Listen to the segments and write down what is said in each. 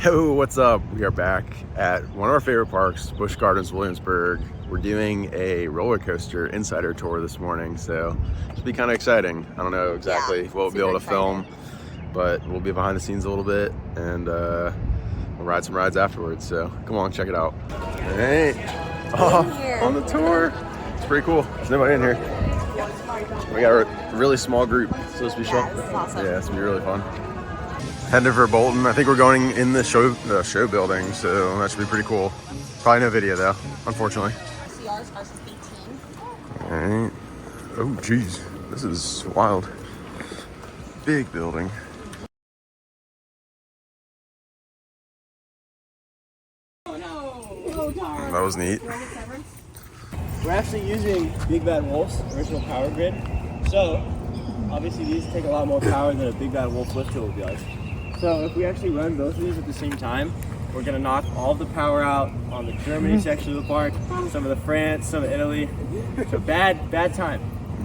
Yo, what's up? We are back at one of our favorite parks, Busch Gardens, Williamsburg. We're doing a roller coaster insider tour this morning, so it'll be kind of exciting. I don't know exactly what we'll be able to film, but we'll be behind the scenes a little bit, and we'll ride some rides afterwards. So come on, check it out. All right, on the tour. It's pretty cool. There's nobody in here. We got a really small group, so it's be Yeah, this is awesome. Yeah, it's gonna be really fun. Heading for Bolton. I think we're going in the show building, so that should be pretty cool. Probably no video though, unfortunately. CR's ours is 18. All right. Oh, geez, this is wild. Big building. Oh no! That was neat. We're actually using Big Bad Wolf's original power grid, so obviously these take a lot more power than a Big Bad Wolf lifter will be like. So if we actually run both of these at the same time, we're gonna knock all the power out on the Germany section of the park, some of the France, some of Italy. So bad time.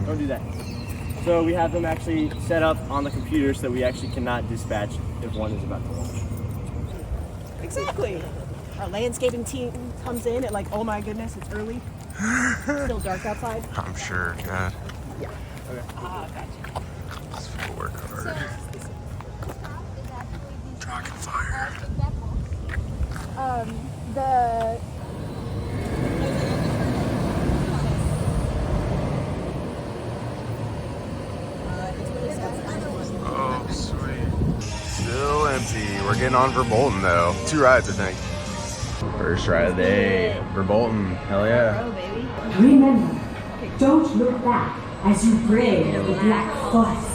Don't do that. So we have them actually set up on the computer so that we actually cannot dispatch if one is about to roll. Exactly. Our landscaping team comes in at like, oh my goodness, it's early. Still dark outside. I'm sure, God. Yeah. Okay. Gotcha. This will work hard. Dragon fire. Oh, sweet. Still empty. We're getting on for Bolton though. 2 rides, I think. First ride of the day for Bolton. Hell yeah. Remember, don't look back as you brave the Black Forest.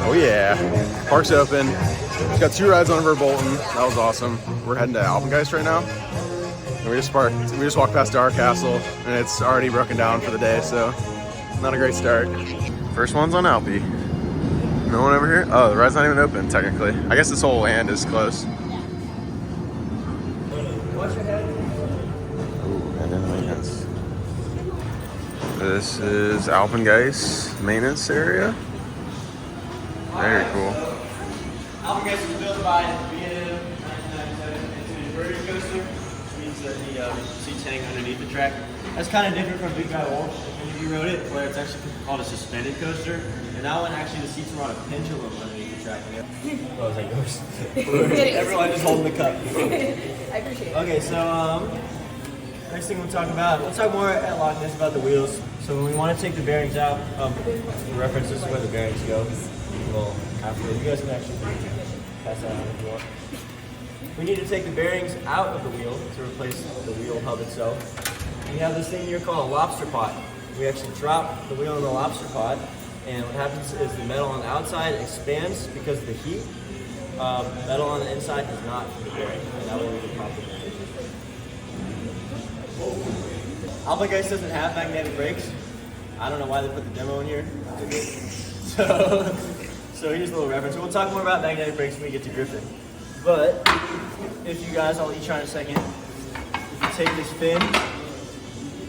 Oh yeah, park's open. It's got 2 rides on for Bolton. That was awesome. We're heading to Alpengeist right now. And we just walked past Dark Castle, and it's already broken down for the day, so not a great start. First one's on Alpe. No one over here? Oh, the ride's not even open technically. I guess this whole land is closed. Watch your head. Ooh, and then maintenance. This is Alpengeist maintenance area. Very cool. Alpengeist was built by B&M 1997. It's an inverted coaster, which means that the seats hang underneath the track. That's kind of different from Big Bad Wolf. If you rode it, where it's actually called a suspended coaster, and that one actually the seats were on a pendulum underneath the track. Oh, is that yours? Everyone just holding the cup. I appreciate it. Okay, so next thing we'll talk more at Loch Ness about the wheels. So when we want to take the bearings out, reference this is where the bearings go. Well, after you guys can actually pass that on if you want. We need to take the bearings out of the wheel to replace the wheel hub itself. We have this thing here called a lobster pot. We actually drop the wheel in the lobster pot, and what happens is the metal on the outside expands because of the heat. Metal on the inside does not from the bearing, and that way we can pop it. Alpengeist doesn't have magnetic brakes. I don't know why they put the demo in here. So here's a little reference. We'll talk more about magnetic brakes when we get to drifting. But if you guys, I'll let you try in a second. take this fin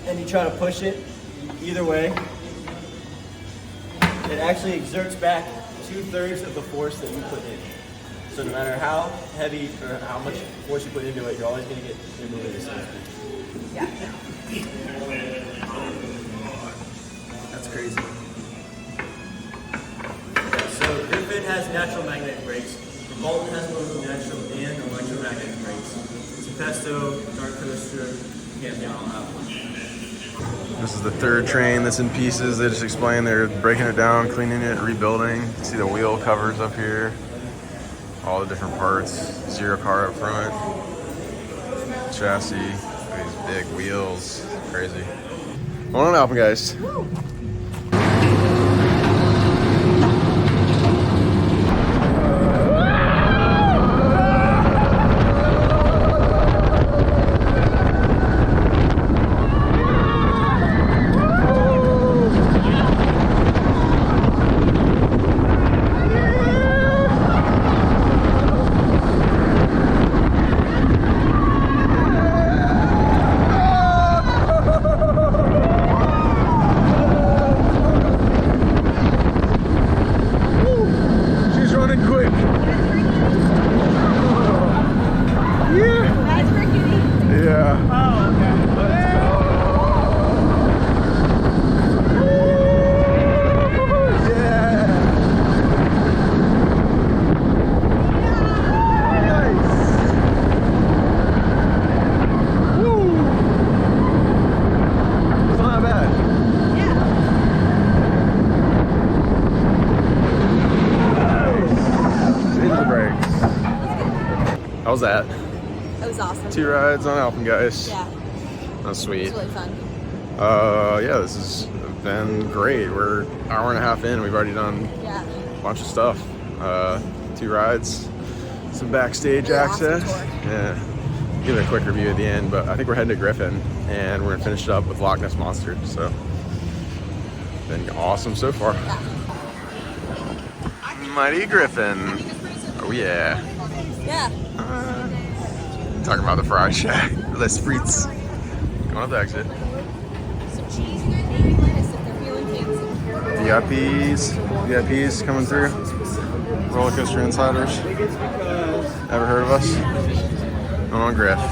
and you try to push it either way, it actually exerts back 2/3 of the force that you put in. So no matter how heavy or how much force you put into it, you're always going to get your move at the same speed. Yeah. That's crazy. So Griffin has natural magnetic brakes. The Bolton has both natural and electromagnetic brakes. It's a Pesto, Dark Coaster, can't down on that one. This is the third train that's in pieces. They just explained they're breaking it down, cleaning it, rebuilding. You can see the wheel covers up here. All the different parts. Zero car up front. Chassis. These big wheels. Crazy. Hold on up, guys. How was that? That was awesome. 2 rides on Alpengeist. Yeah. That's sweet. It was really fun. Yeah, this has been great. We're an hour and a half in. We've already done Yeah. a bunch of stuff. 2 rides, some backstage Really access. awesome tour. Yeah. Give it a quick review at the end, but I think we're heading to Griffin and we're gonna finish it up with Loch Ness Monster. So, been awesome so far. Yeah. Mighty Griffin. Oh yeah. Yeah. Talking about the fry shack. Les frites. Going up the exit. VIPs coming through. Roller coaster insiders. Ever heard of us? Going on Griff.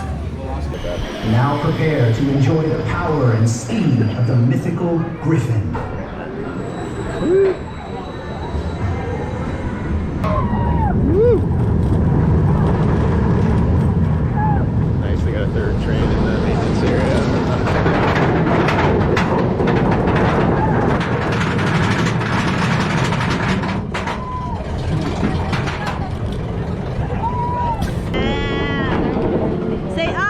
Now prepare to enjoy the power and speed of the mythical Griffin. Nice, we got a third train in the maintenance area. Say ah!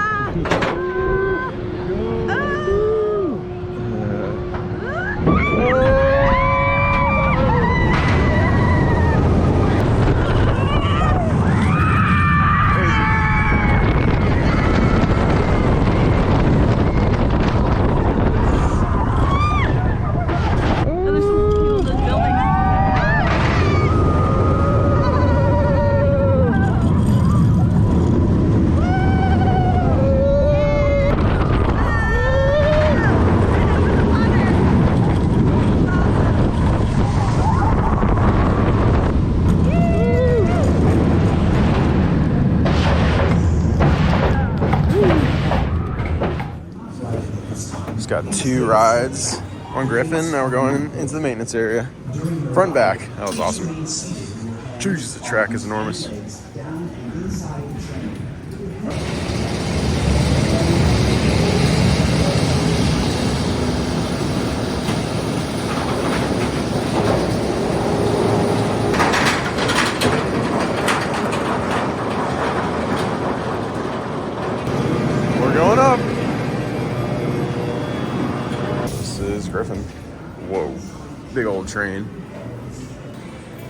Just got 2 rides on Griffin. Now we're going into the maintenance area. Front and back. That was awesome. Jeez, the track is enormous. We're going up. This is Griffin. Whoa. Big old train.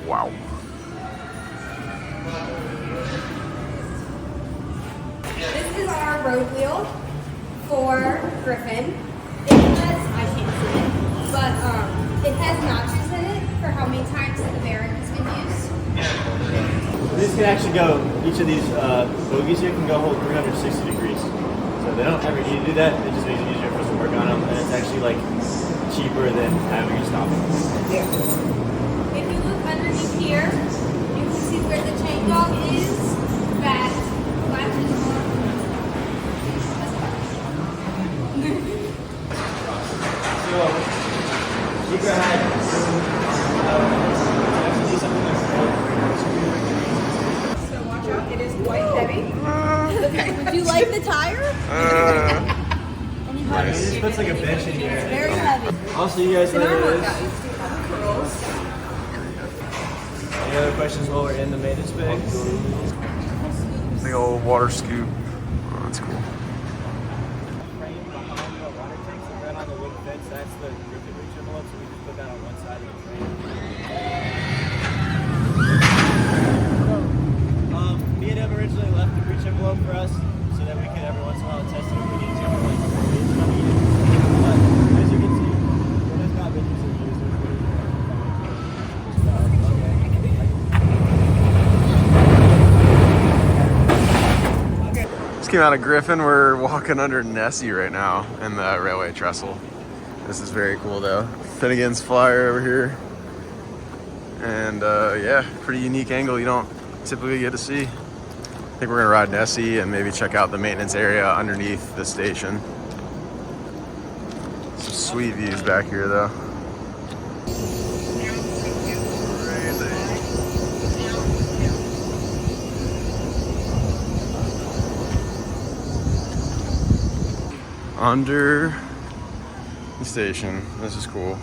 Wow. This is our road wheel for Griffin. It has, I can't see it, but it has notches in it for how many times the bearing has been used. This can actually go, each of these bogies here can go hold 360 degrees. So they don't ever need to do that. It just makes it easier for us to work on them, and it's actually like cheaper than having to stop them. If you look underneath here, you can see where the chain dog is. That latches on. So, Secret had actually something that's So watch out, it is quite heavy. Would you like the tire? it just puts like a bench in here. Very heavy. I'll see you guys In our later. workout, you do have curls. Any other questions while we're in the maintenance bay? Big old water scoop. Oh, that's cool. Right on the wood fence, that's the Griffin reach envelope, so we just put that on one side of the frame. Me and him originally left the reach envelope for us so that we could every once in a while test it if we need to. But as you can see, it has not been easily used. Just came out of Griffin. We're walking under Nessie right now in the railway trestle. This is very cool though. Finnegan's Flyer over here. And yeah, pretty unique angle you don't typically get to see. I think we're gonna ride Nessie and maybe check out the maintenance area underneath the station. Some sweet views back here though. Under the station. This is cool.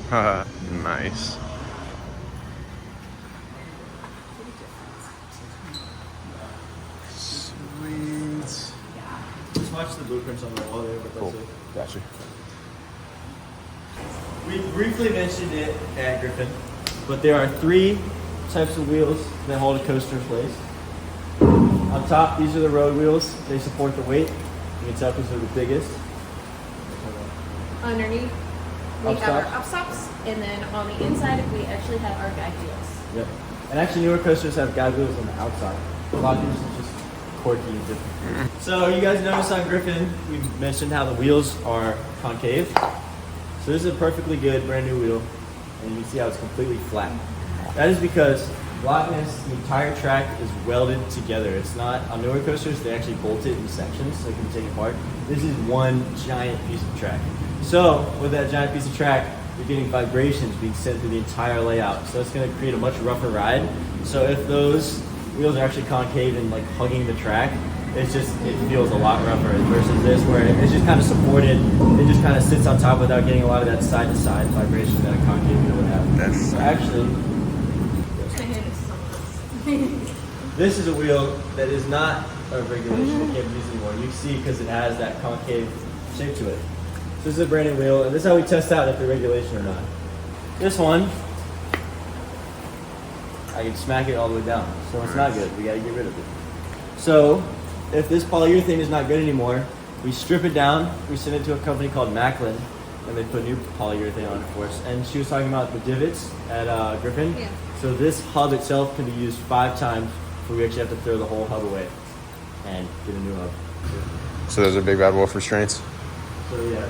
Haha, nice. Sweet. Just watch the blueprints on the wall there, but that's Cool. it. Gotcha. We briefly mentioned it at Griffin, but there are 3 types of wheels that hold a coaster in place. On top, these are the road wheels. They support the weight. You can tell because they're the biggest. Underneath, we Up have our stops. up stops, and then on the inside, we actually have our guide wheels. Yep. And actually, newer coasters have guide wheels on the outside. A lot of these are just quirky and different. So you guys noticed on Griffin, we mentioned how the wheels are concave. So this is a perfectly good brand new wheel, and you can see how it's completely flat. That is because Loch Ness, the entire track is welded together. It's not, on newer coasters, they actually bolt it in sections so it can be taken apart. This is one giant piece of track. So with that giant piece of track, you're getting vibrations being sent through the entire layout. So it's going to create a much rougher ride. So if those wheels are actually concave and like hugging the track, it feels a lot rougher versus this where it's just kind of supported. It just kind of sits on top without getting a lot of that side to side vibration that a concave wheel would have. That's So actually, this is a wheel that is not a regulation. It can't be used anymore. You can see because it has that concave shape to it. So this is a brand new wheel, and this is how we test out if they're regulation or not. This one, I can smack it all the way down. So it's not good. We got to get rid of it. So if this polyurethane is not good anymore, we strip it down. We send it to a company called Macklin, and they put new polyurethane on it for us. And she was talking about the divots at Griffin. Yeah. So this hub itself can be used 5 times before we actually have to throw the whole hub away and get a new hub. So those are big bad wolf restraints. So yeah,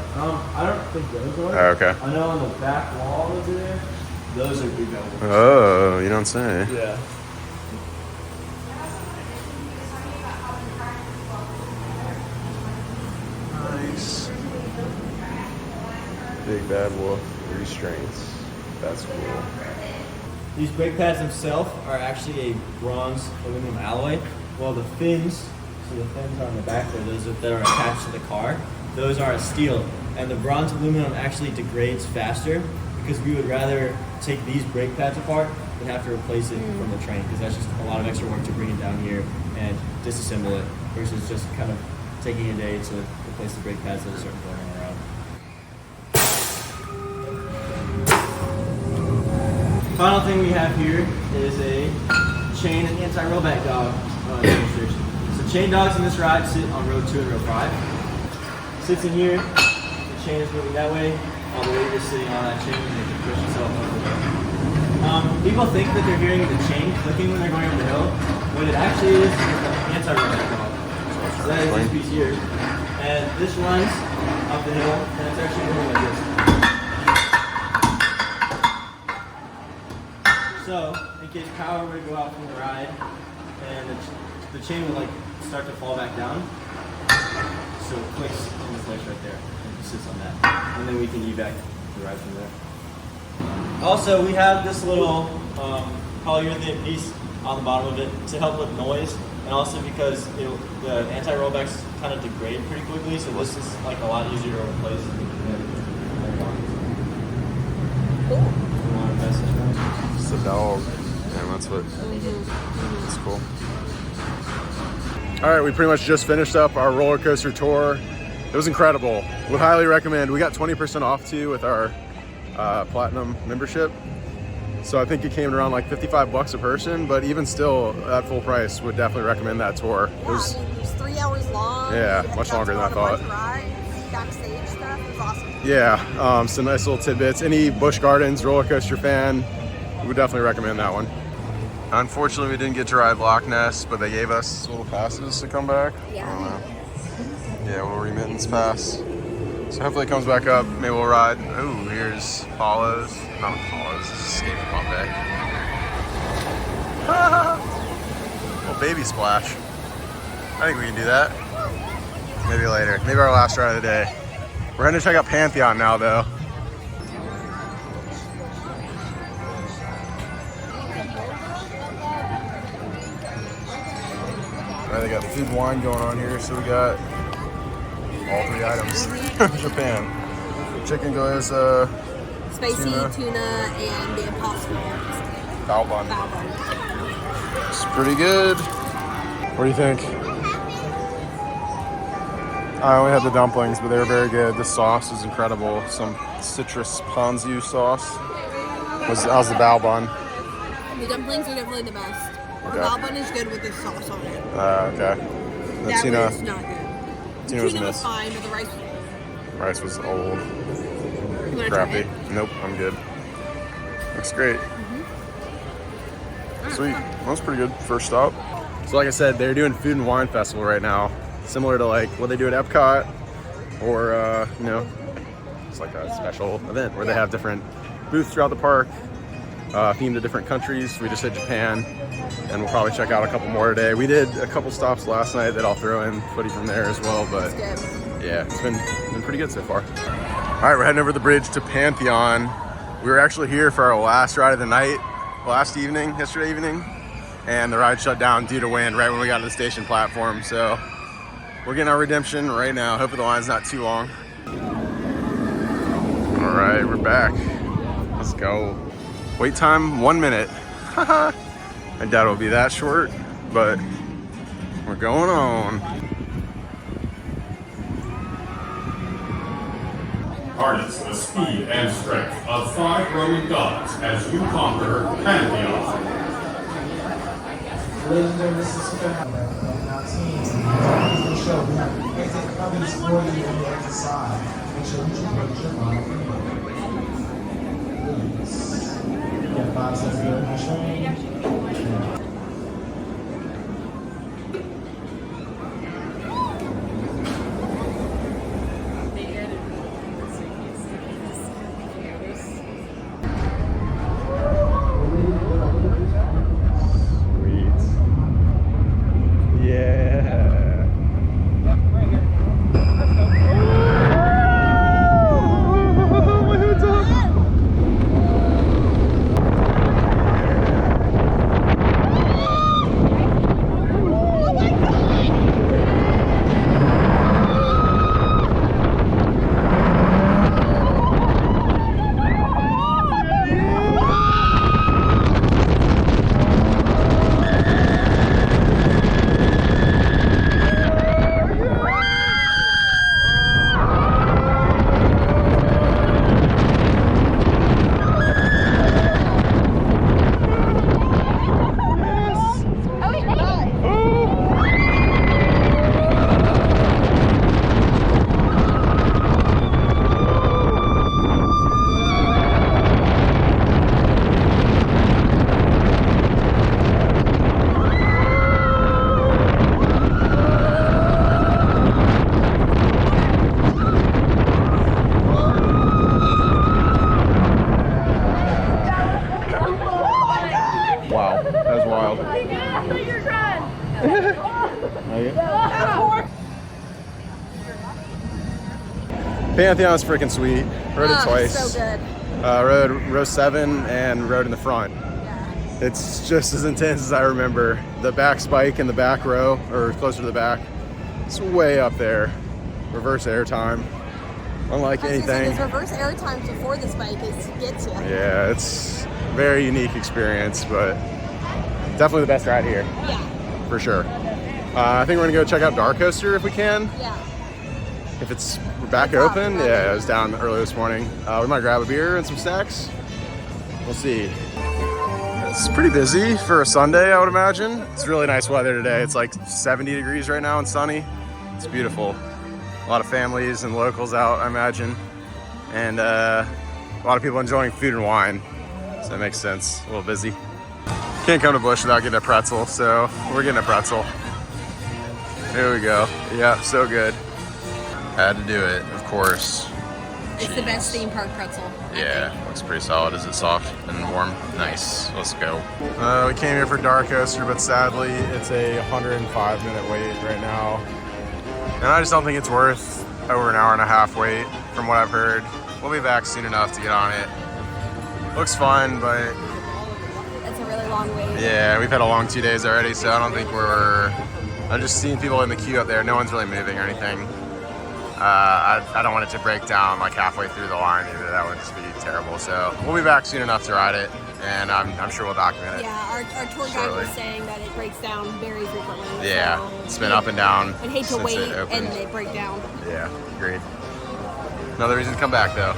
I don't think those are. Oh, okay. I know on the back wall over there, those are big metal. Oh, you don't say. Yeah. Nice. Big bad wolf restraints. That's cool. These brake pads themselves are actually a bronze aluminum alloy, while the fins, so the fins on the back there, those that are attached to the car, those are a steel. And the bronze aluminum actually degrades faster because we would rather take these brake pads apart than have to replace it from the train, because that's just a lot of extra work to bring it down here and disassemble it versus just kind of taking a day to replace the brake pads at a certain point on the road. Final thing we have here is a chain and anti-rollback dog demonstration. So chain dogs in this ride sit on row 2 and row 5. Sits in here, the chain is moving that way, all the weight is sitting on that chain and they can push itself over the hill. People think that they're hearing the chain clicking when they're going up the hill. What it actually is an anti-rollback dog. So that is this piece here. And this runs up the hill, and it's actually going like this. So, in case power were to go out from the ride, and the chain would like start to fall back down, so it clicks in the place right there, and it sits on that, and then we can evac the ride from there. Also, we have this little polyurethane piece on the bottom of it to help with noise, and also because the anti-rollbacks kind of degrade pretty quickly, so this is like a lot easier to replace. Cool. It's a dog. Yeah, that's what. That's cool. All right, we pretty much just finished up our roller coaster tour. It was incredible. Would highly recommend. We got 20% off too with our platinum membership. So I think it came around like $55 a person, but even still at full price, would definitely recommend that tour. Yeah, it was 3 hours long. Yeah, much longer than I thought. Backstage stuff, it was awesome. Yeah, some nice little tidbits. Any Busch Gardens roller coaster fan, would definitely recommend that one. Unfortunately, we didn't get to ride Loch Ness, but they gave us little passes to come back. Yeah. I don't know. Yeah, a little remittance pass. So hopefully it comes back up. Maybe we'll ride. Oh, here's Paula's. Not Paula's. This is Escape from Bombay. Little baby splash. I think we can do that. Maybe later. Maybe our last ride of the day. We're gonna check out Pantheon now, though. Alright, they got food and wine going on here, so we got all 3 items. Japan. Chicken gyoza, Spicy tuna and the Impossible. bao bun. It's pretty good. What do you think? I only had the dumplings, but they were very good. The sauce was incredible. Some citrus ponzu sauce. How's the bao bun? The dumplings are definitely the best. Okay. The bao bun is good with the sauce on it. Okay. The That tuna, was not good. tuna was Tuna was missed. fine, but the Rice was old, you wanna try crappy. it? Nope, I'm good. Looks great. Sweet. That was pretty good. First stop. So like I said, they're doing Food and Wine Festival right now. Similar to like what they do at Epcot, or you know, it's like a special event where they have different booths throughout the park, themed to different countries. We just hit Japan, and we'll probably check out a couple more today. We did a couple stops last night that I'll throw in footage from there as well, but yeah, it's been pretty good so far. All right, we're heading over the bridge to Pantheon. We were actually here for our last ride of the night, yesterday evening, and the ride shut down due to wind right when we got to the station platform. So we're getting our redemption right now. Hopefully the line's not too long. All right, we're back. Let's go. Wait time 1 minute. I doubt it'll be that short, but we're going on. Harness the speed and strength of 5 Roman gods as you conquer Pantheon. Ladies and gentlemen, this is Super Hot. Now, teams, the show. We have exit covers for you on the exit side. Make sure that you break your bottom. Please. You got 5 seconds to go on the show. Pantheon's freaking sweet. Rode it twice. So good. Rode row 7 and rode in the front. It's just as intense as I remember. The back spike in the back row, or closer to the back, it's way up there. Reverse air time, unlike anything. Reverse air times before the spike gets you. Yeah, it's a very unique experience, but definitely the best ride here. Yeah. For sure. I think we're gonna go check out Dark Coaster if we can. Yeah. If it's back open, yeah, it was down early this morning. We might grab a beer and some snacks. We'll see. It's pretty busy for a Sunday, I would imagine. It's really nice weather today. It's like 70 degrees right now and sunny. It's beautiful. A lot of families and locals out, I imagine. And a lot of people enjoying food and wine. So that makes sense. A little busy. Can't come to Busch without getting a pretzel, so we're getting a pretzel. Here we go. Yeah, so good. Had to do it, of course. It's the best theme park pretzel. Yeah, looks pretty solid. Is it soft and warm? Nice. Let's go. We came here for Dark Coaster, but sadly, it's a 105-minute wait right now. And I just don't think it's worth over an hour and a half wait, from what I've heard. We'll be back soon enough to get on it. Looks fun, but It's a really long wait. yeah, we've had a long 2 days already, so I don't think I'm just seeing people in the queue up there. No one's really moving or anything. I don't want it to break down like halfway through the line either. That would just be terrible. So we'll be back soon enough to ride it, and I'm sure we'll document it. Yeah, our tour guide shortly. was saying that it breaks down very frequently. Yeah, so it's been up and down. I'd hate to since wait it opened. and they break down. Yeah, agreed. Another reason to come back though.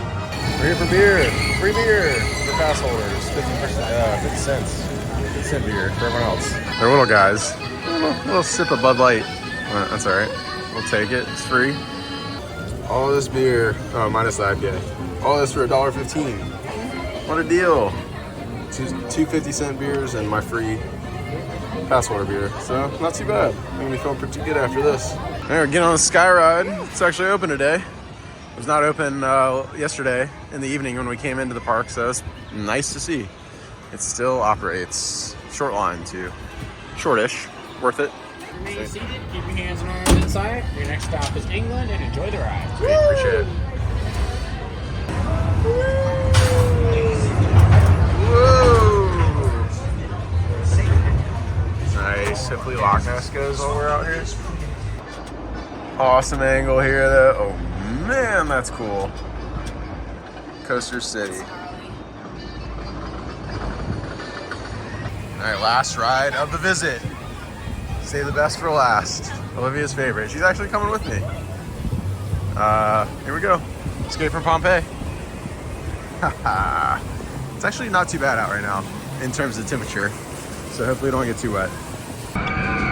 We're here for beer. Free beer for pass holders. 50 cents. 50 cent beer for everyone else. They're little guys. A little sip of Bud Light. That's all right. We'll take it. It's free. All this beer, minus the IPA. All this for $1.15. What a deal. Two 50-cent beers and my free pass holder beer. So not too bad. I'm gonna be feeling pretty good after this. All right, we're getting on the Sky Ride. It's actually open today. It was not open yesterday in the evening when we came into the park, so it's nice to see. It still operates. Short line too. Shortish. Worth it. Remain seated, keep your hands and arms inside. Your next stop is England, and enjoy the ride. Sweet, appreciate it. Whoa! Nice. Hopefully Loch Ness goes while we're out here. Awesome angle here though. Oh man, that's cool. Coaster City. All right, last ride of the visit. Save the best for last. Olivia's favorite. She's actually coming with me. Here we go. Escape from Pompeii. It's actually not too bad out right now in terms of temperature, so hopefully we don't get too wet.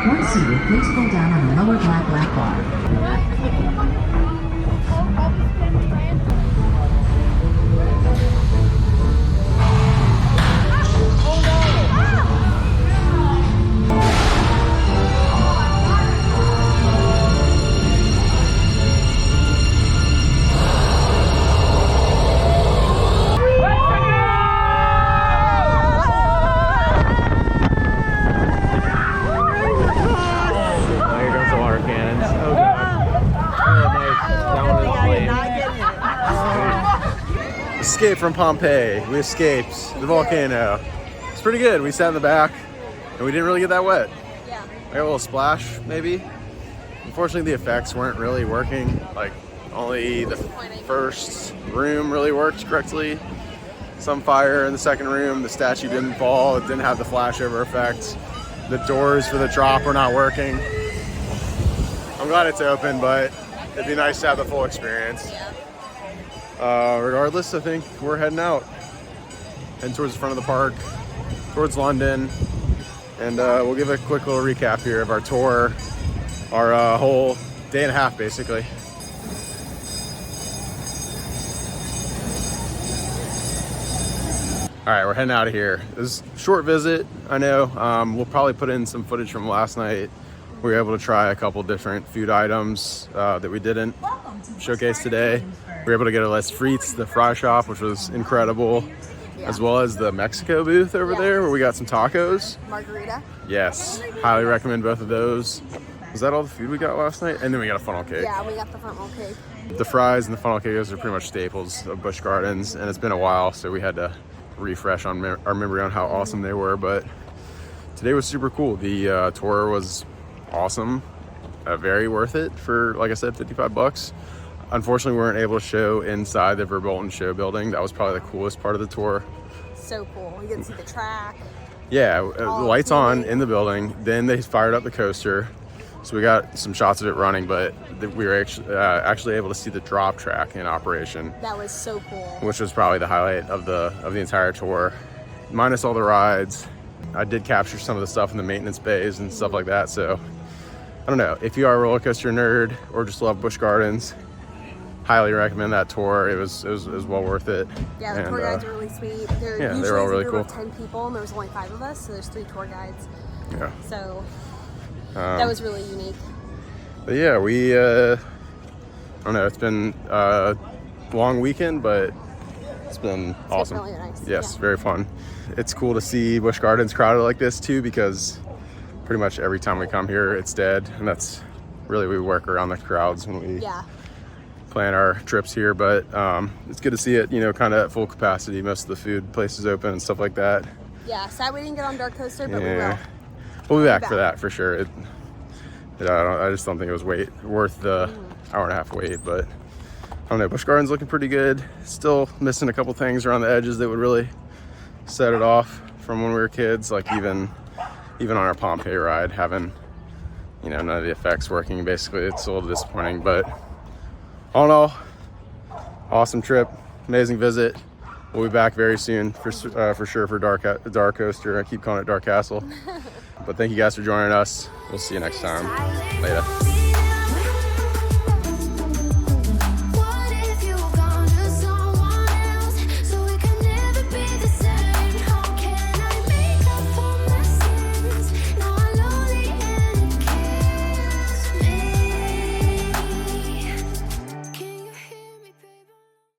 Once seated, please pull down on the lower black bar. Escape from Pompeii. We escaped the volcano. It's pretty good. We sat in the back and we didn't really get that wet. Yeah. I got a little splash maybe. Unfortunately the effects weren't really working. Like only the first room really worked correctly. Some fire in the second room. The statue didn't fall. It didn't have the flashover effect. The doors for the drop were not working. I'm glad it's open, but it'd be nice to have the full experience. Regardless, I think we're heading out. Heading towards the front of the park, towards London. And we'll give a quick little recap here of our tour, our whole day and a half, basically. All right, we're heading out of here. This is a short visit, I know. We'll probably put in some footage from last night. We were able to try a couple different food items that we didn't showcase today. We were able to get a Les Frites, the fry shop, which was incredible, as well as the Mexico booth over there where we got some tacos. Margarita. Yes, highly recommend both of those. Was that all the food we got last night? And then we got a funnel cake. Yeah, we got the funnel cake. The fries and the funnel cake, those are pretty much staples of Busch Gardens, and it's been a while, so we had to refresh on our memory on how awesome they were. But today was super cool. The tour was awesome, very worth it for, like I said, 55 bucks. Unfortunately, we weren't able to show inside the Verbolten show building. That was probably the coolest part of the tour. So cool. You can see the track. Yeah, the lights on in the building. Then they fired up the coaster. So we got some shots of it running, but we were actually able to see the drop track in operation. That was so cool. Which was probably the highlight of the entire tour, minus all the rides. I did capture some of the stuff in the maintenance bays and stuff like that. So I don't know, if you are a roller coaster nerd or just love Busch Gardens, highly recommend that tour. It was well worth it. Yeah, the tour guides are really sweet. They were all really cool. 10 people, and there was only 5 of us, so there's 3 tour guides. Yeah. So that was really unique. But yeah, we I don't know, it's been a long weekend, but it's been awesome. Really nice. Yes, yeah. very fun. It's cool to see Busch Gardens crowded like this too, because pretty much every time we come here it's dead, and that's really, we work around the crowds when we plan our trips here. But it's good to see it, you know, kind of at full capacity. Most of the food places open and stuff like that. Yeah, sad we didn't get on Dark Coaster, but we will. We'll be back for that for sure. I just don't think it was worth the hour-and-a-half wait, but I don't know. Busch Gardens looking pretty good. Still missing a couple things around the edges that would really set it off from when we were kids. Like even on our Pompeii ride, having, you know, none of the effects working. Basically, it's a little disappointing. But all in all, awesome trip, amazing visit. We'll be back very soon for sure for Dark Coaster. I keep calling it Dark Castle. But thank you guys for joining us. We'll see you next time. Later.